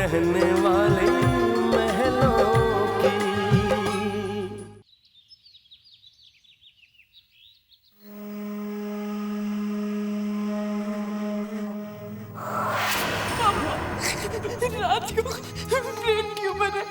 रहने वाले महलों की। राज को प्रेम क्यों बने?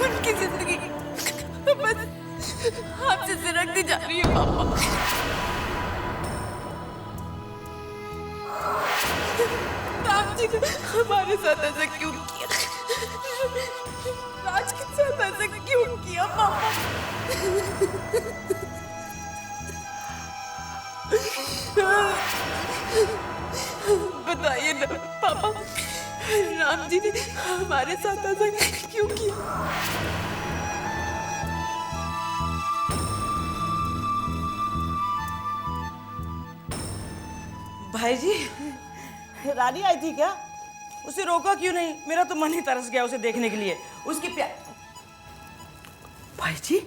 उनकी जिंदगी बस आपसे सिरकती जा रही है पापा। राम जी ने हमारे साथ ऐसा क्यों किया? राज के साथ ऐसा क्यों किया पापा? बताइए ना पापा, राम जी ने हमारे साथ ऐसा क्यों किया? भाई जी, रानी आई थी क्या? उसे रोका क्यों नहीं? मेरा तो मन ही तरस गया उसे देखने के लिए। उसकी प्यार। भाई जी,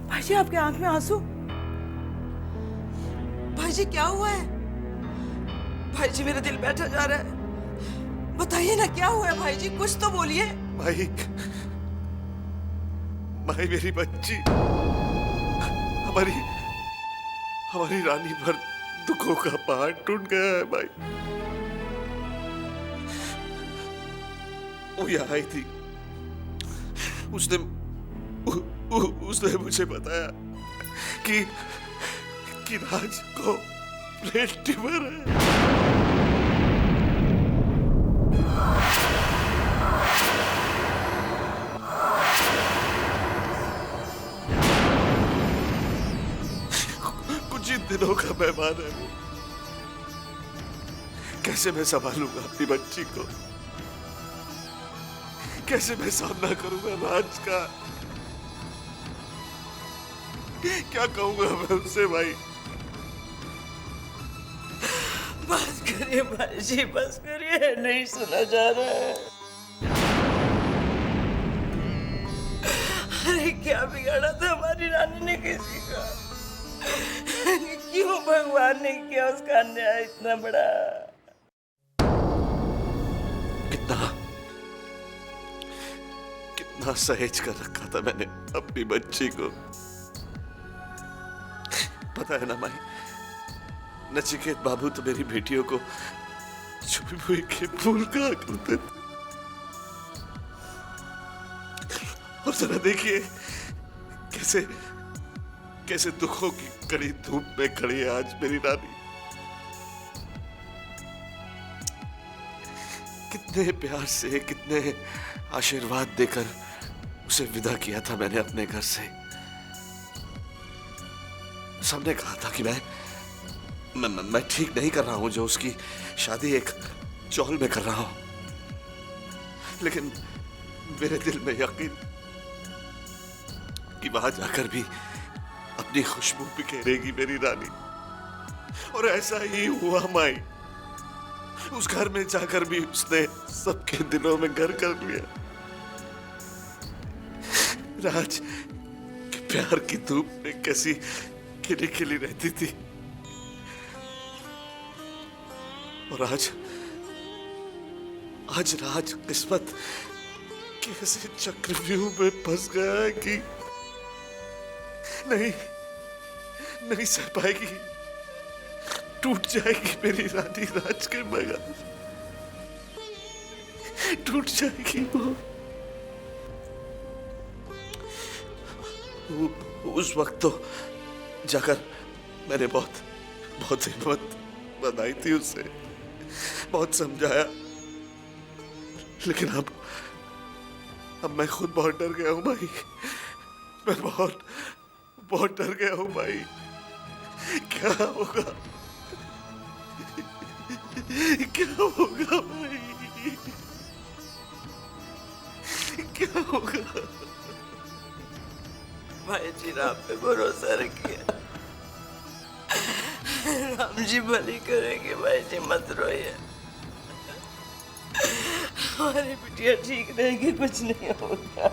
भाई जी आपके आंख में आंसू? भाई जी क्या हुआ है? भाई जी मेरा दिल बैठा जा रहा है। बताइए ना क्या हुआ है भाई जी, कुछ तो बोलिए। माई, माई मेरी बच्ची, हमारी हमारी रानी भर दुखों का पहाड़ टूट गया है भाई। वो यहाँ आई थी, उसने मुझे बताया कि राज को ब्रेन ट्यूमर है। कुछ ही दिनों का मेहमान है वो। कैसे मैं संभालूंगा अपनी बच्ची को? कैसे मैं सामना करूंगा राज का? क्या कहूंगा मैं उससे भाई? बस करिए भाई जी, बस करिए, नहीं सुना जा रहा है। अरे क्या बिगाड़ा था हमारी रानी ने किसी का? क्यों भगवान ने किया उसका अन्याय इतना बड़ा? कितना सहेज कर रखा था मैंने अपनी बच्ची को। पता है ना माई, नचिकेत बाबू तो मेरी बेटियों को छुपी हुई के फूल कहा करते थे। और जरा देखिए कैसे कैसे दुखों की कड़ी धूप में खड़ी है आज मेरी रानी। कितने प्यार से, कितने आशीर्वाद देकर उसे विदा किया था मैंने अपने घर से। सबने कहा था कि मैं ठीक नहीं कर रहा हूं जो उसकी शादी एक चौल में कर रहा हूं, लेकिन मेरे दिल में यकीन कि वहां जाकर भी अपनी खुशबू बिखेरेगी मेरी रानी। और ऐसा ही हुआ माई। उस घर में जाकर भी उसने सबके दिलों में घर कर लिया। राज के प्यार की धूप में कैसी खिली खिली रहती थी, और आज राज किस्मत कैसे चक्रव्यूह में फंस गया है कि नहीं सह पाएगी, टूट जाएगी मेरी रानी राज के बगैर, टूट जाएगी वो। उस वक्त तो जाकर मैंने बहुत हिम्मत बनाई थी उससे, बहुत समझाया, लेकिन अब मैं खुद बहुत डर गया हूं भाई। मैं बहुत डर गया हूं भाई। क्या होगा भाई, क्या होगा? भाई जी राम पे भरोसा रखिए, राम जी भली करेंगे। भाई जी मत रोइए, हमारी बिटिया ठीक रहेगी, कुछ नहीं होगा।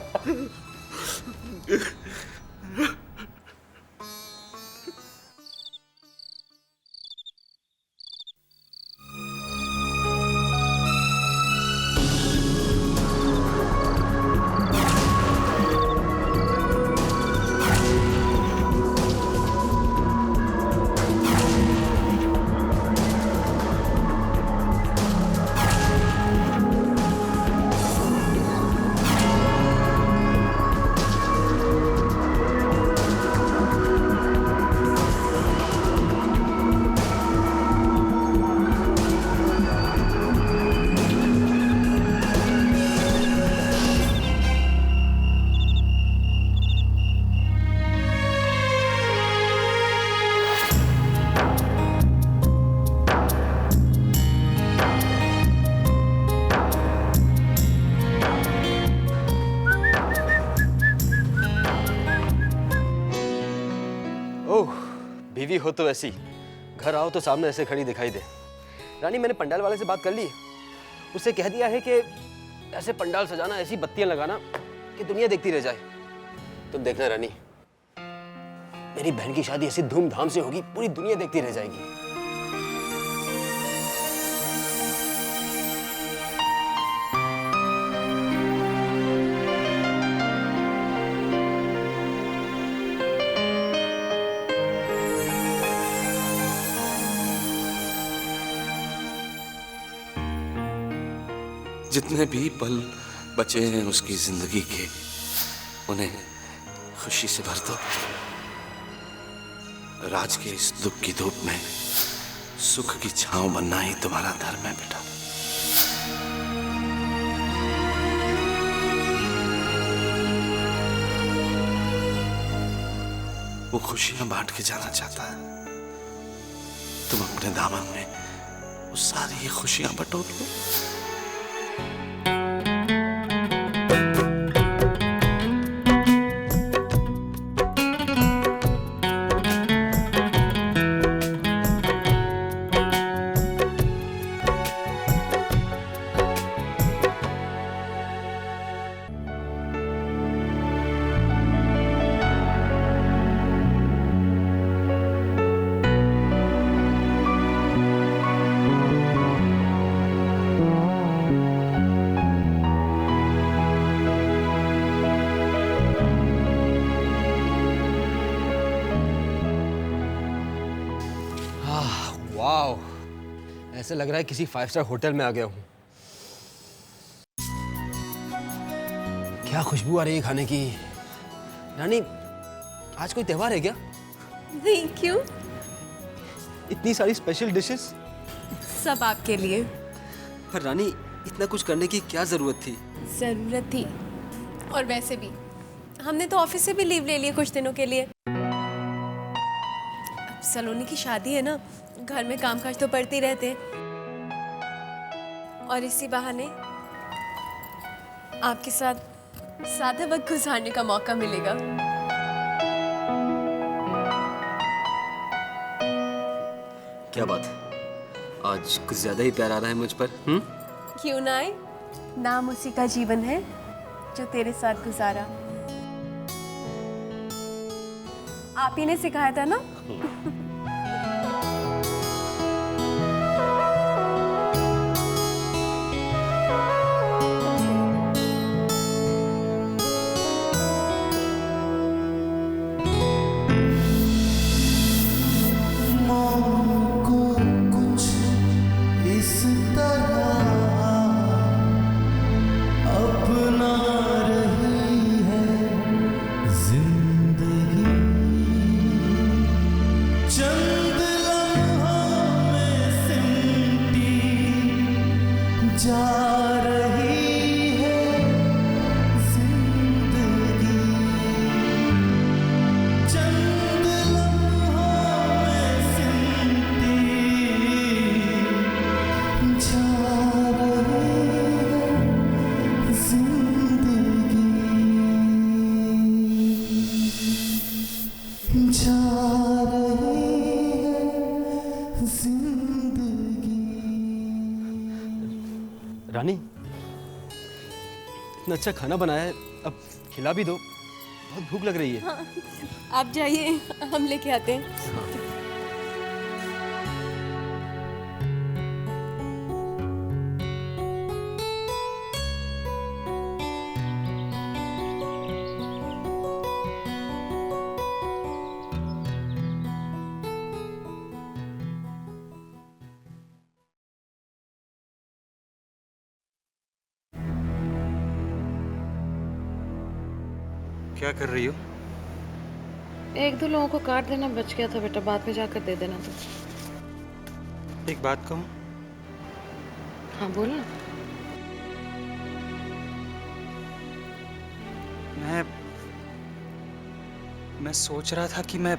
लड़की हो तो ऐसी, घर आओ तो सामने ऐसे खड़ी दिखाई दे। रानी, मैंने पंडाल वाले से बात कर ली, उससे कह दिया है कि ऐसे पंडाल सजाना, ऐसी बत्तियां लगाना कि दुनिया देखती रह जाए। तुम देखना रानी, मेरी बहन की शादी ऐसी धूमधाम से होगी, पूरी दुनिया देखती रह जाएगी। जितने भी पल बचे हैं उसकी जिंदगी के, उन्हें खुशी से भर दो। राज के इस दुख की धूप में सुख की छांव बनना ही तुम्हारा धर्म है बेटा। वो खुशियां बांट के जाना चाहता है, तुम अपने दामन में वो सारी खुशियां बटोर लो। वाओ, ऐसे लग रहा है किसी 5 स्टार होटल में आ गया हूँ। क्या खुशबू आ रही है खाने की। रानी, आज कोई त्योहार है क्या? नहीं, क्यों? इतनी सारी स्पेशल डिशेस। सब आपके लिए। पर रानी, इतना कुछ करने की क्या जरूरत थी? जरूरत थी, और वैसे भी हमने तो ऑफिस से भी लीव ले लिए कुछ दिनों के लिए। अब सलोनी की शादी है ना, घर में कामकाज तो पड़ते ही रहते हैं, और इसी बहाने आपके साथ सादा वक्त गुजारने का मौका मिलेगा। क्या बात, आज कुछ ज्यादा ही प्यार आ रहा है मुझ पर। क्यों ना आए? नाम उसी का जीवन है जो तेरे साथ गुजारा। आप ही ने सिखाया था ना। रानी, इतना अच्छा खाना बनाया है, अब खिला भी दो, बहुत भूख लग रही है। हाँ, आप जाइए, हम लेके आते हैं। क्या कर रही हो? 1-2 लोगों को काट देना बच गया था बेटा, बाद में जाकर दे देना। तो एक बात कहूँ? हाँ बोलो। मैं सोच रहा था कि मैं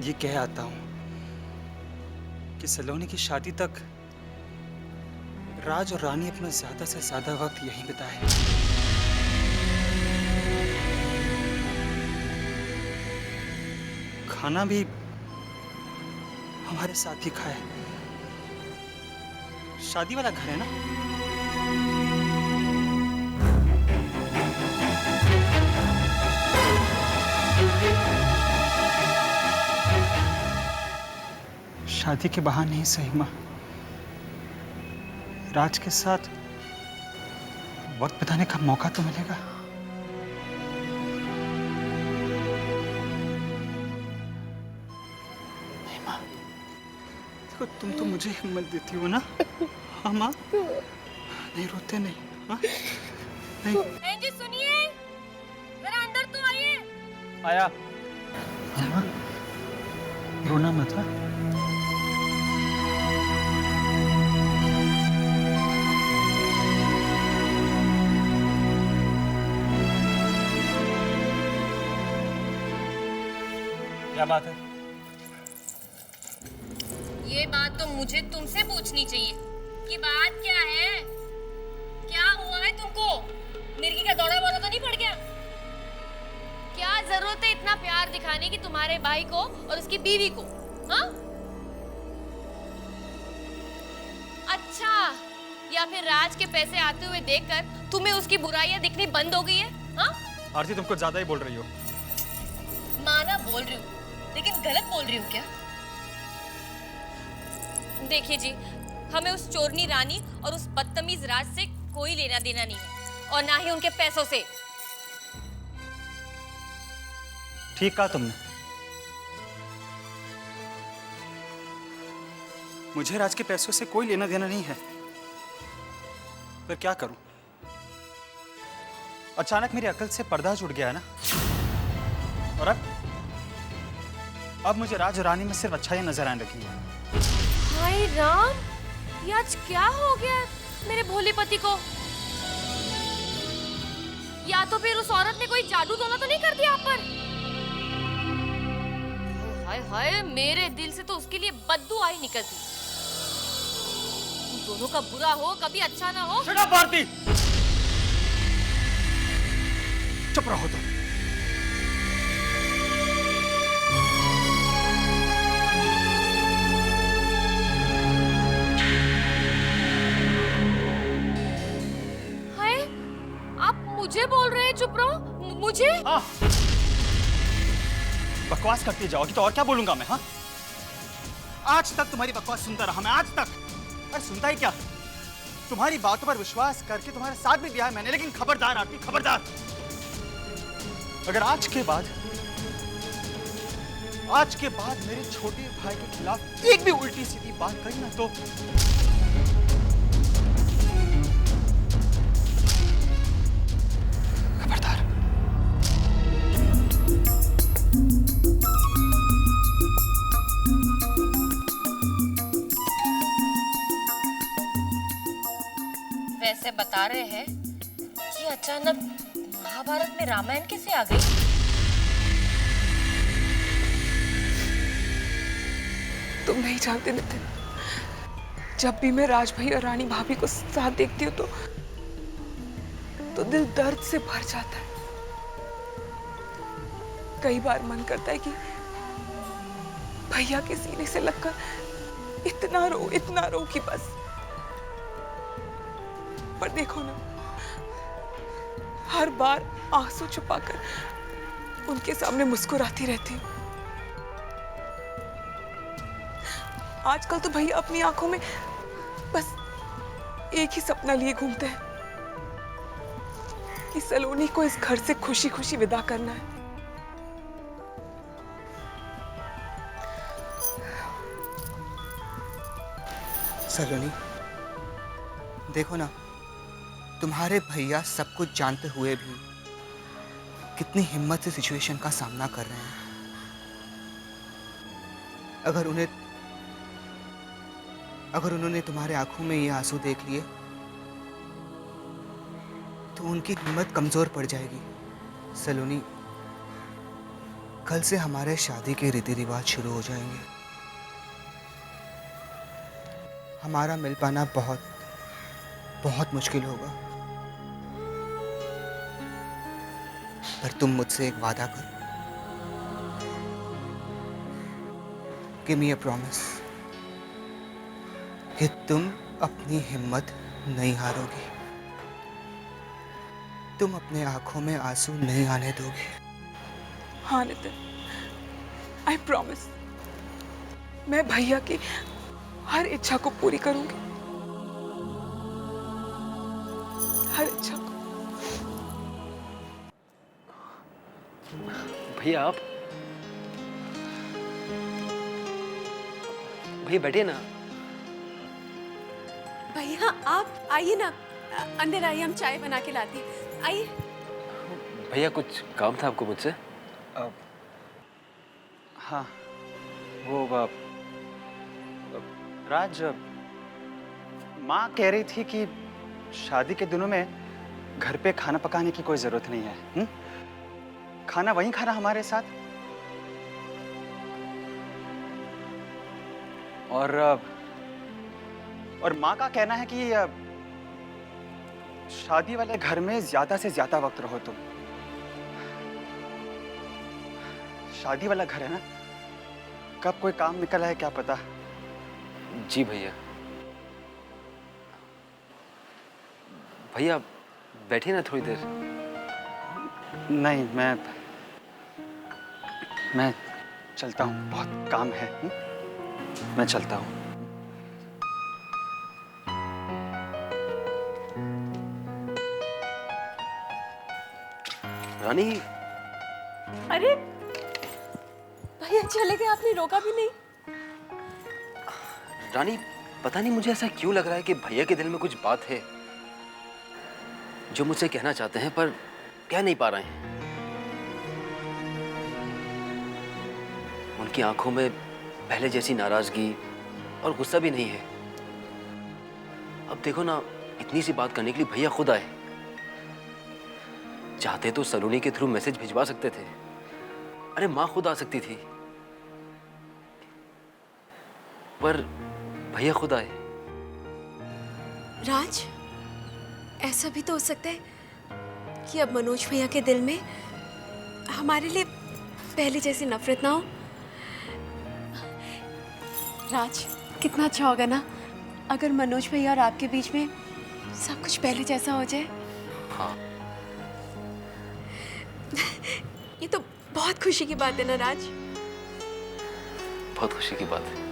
ये कह आता हूँ कि सलोनी की शादी तक राज और रानी अपना ज्यादा से ज्यादा वक्त यहीं बिताए। खाना भी हमारे साथ ही खाए। शादी वाला घर है ना? शादी के बहाने ही सही माँ, राज के साथ वक्त बिताने का मौका तो मिलेगा। नहीं माँ, देखो तुम तो मुझे हिम्मत देती हो ना। हाँ माँ, नहीं रोते नहीं। हाँ नहीं। जी सुनिए, जरा अंदर तो आइए। आया। हाँ माँ, रोना मत। हाँ क्या बात है? ये बात तो मुझे तुमसे पूछनी चाहिए कि बात क्या है? क्या हुआ है तुमको? मिर्गी का दौरा वौरा तो नहीं पड़ गया? क्या जरूरत है इतना प्यार दिखाने की तुम्हारे भाई को और उसकी बीवी को? हाँ? अच्छा, या फिर राज के पैसे आते हुए देखकर तुम्हें उसकी बुराइयां दिखनी बंद हो गई है? हाँ? आरती तुम कुछ ज्यादा ही बोल रही हो। माना बोल रही हूँ, लेकिन गलत बोल रही हूँ क्या? देखिए जी, हमें उस चोरनी रानी और उस बदतमीज राज से कोई लेना देना नहीं है, और ना ही उनके पैसों से। ठीक कहा तुमने। मुझे राज के पैसों से कोई लेना देना नहीं है, पर क्या करूं? अचानक मेरी अकल से पर्दा जुड़ गया है ना, और अब मुझे राज और रानी में सिर्फ अच्छाई नजर आने लगी है। हाय राम, ये आज क्या हो गया मेरे भोले पति को? या तो फिर उस औरत ने कोई जादू टोना तो नहीं कर दिया आप पर? हाय हाय, मेरे दिल से तो उसके लिए बददुआ ही निकलती। तुम दोनों का बुरा हो, कभी अच्छा ना हो। शट अप आरती, चुप रहो तुम। हाय, आप मुझे बोल रहे हैं चुप रहो? मुझे? हाँ, बकवास करती जाओगी तो और क्या बोलूंगा मैं? हाँ, आज तक तुम्हारी बकवास सुनता रहा मैं, आज तक। अरे सुनता ही क्या, तुम्हारी बातों पर विश्वास करके तुम्हारे साथ भी दिया है मैंने, लेकिन खबरदार आरती, खबरदार, अगर आज के बाद मेरे छोटे भाई के खिलाफ एक भी उल्टी सीधी बात करी ना, तो खबरदार। वैसे बता रहे हैं कि अचानक महाभारत में रामायण कैसे आ गई? तुम नहीं जानते नितिन, जब भी मैं राज भाई और रानी भाभी को साथ देखती हूँ तो दिल दर्द से भर जाता है। कई बार मन करता है कि भैया के सीने से लगकर इतना रो कि बस। पर देखो ना, हर बार आंसू छुपाकर उनके सामने मुस्कुराती रहती हूँ। आजकल तो भैया अपनी आंखों में बस एक ही सपना लिए घूमते हैं कि सलोनी को इस घर से खुशी खुशी विदा करना है। सलोनी, देखो ना, तुम्हारे भैया सब कुछ जानते हुए भी कितनी हिम्मत से सिचुएशन का सामना कर रहे हैं। अगर उन्होंने तुम्हारे आंखों में ये आंसू देख लिए तो उनकी हिम्मत कमजोर पड़ जाएगी। सलोनी, कल से हमारे शादी के रीति रिवाज शुरू हो जाएंगे। हमारा मिल पाना बहुत बहुत मुश्किल होगा, पर तुम मुझसे एक वादा करो। Give me a promise. कि तुम अपनी हिम्मत नहीं हारोगी, तुम अपने आंखों में आंसू नहीं आने दोगे। हाँ नितिन, आई प्रॉमिस, मैं भैया की हर इच्छा को पूरी करूंगी, हर इच्छा को। भैया आप भैया बैठे ना। भैया आप आइए ना, अंदर आइए, हम चाय बना के लाते हैं, आइए। भैया कुछ काम था आपको मुझसे? हाँ, वो राज, माँ कह रही थी कि शादी के दिनों में घर पे खाना पकाने की कोई जरूरत नहीं है। खाना वहीं खाना हमारे साथ। और माँ का कहना है कि शादी वाले घर में ज्यादा से ज्यादा वक्त रहो तुम। शादी वाला घर है ना, कब कोई काम निकल आए क्या पता। जी भैया। भैया बैठे ना थोड़ी देर। नहीं, मैं चलता हूँ, बहुत काम है। मैं चलता हूँ। रानी। अरे भैया चले गए, आपने रोका भी नहीं। रानी पता नहीं मुझे ऐसा क्यों लग रहा है कि भैया के दिल में कुछ बात है जो मुझसे कहना चाहते हैं पर कह नहीं पा रहे हैं। उनकी आंखों में पहले जैसी नाराजगी और गुस्सा भी नहीं है। अब देखो ना, इतनी सी बात करने के लिए भैया खुद आए। चाहते तो सलोनी के थ्रू मैसेज भिजवा सकते थे। अरे माँ खुद आ सकती थी, पर भैया खुद आए। राज, ऐसा भी तो हो सकता है कि अब मनोज भैया के दिल में हमारे लिए पहले जैसी नफरत ना हो। राज, कितना अच्छा होगा ना अगर मनोज भैया और आपके बीच में सब कुछ पहले जैसा हो जाए। हाँ। ये तो बहुत खुशी की बात है ना राज। बहुत खुशी की बात है।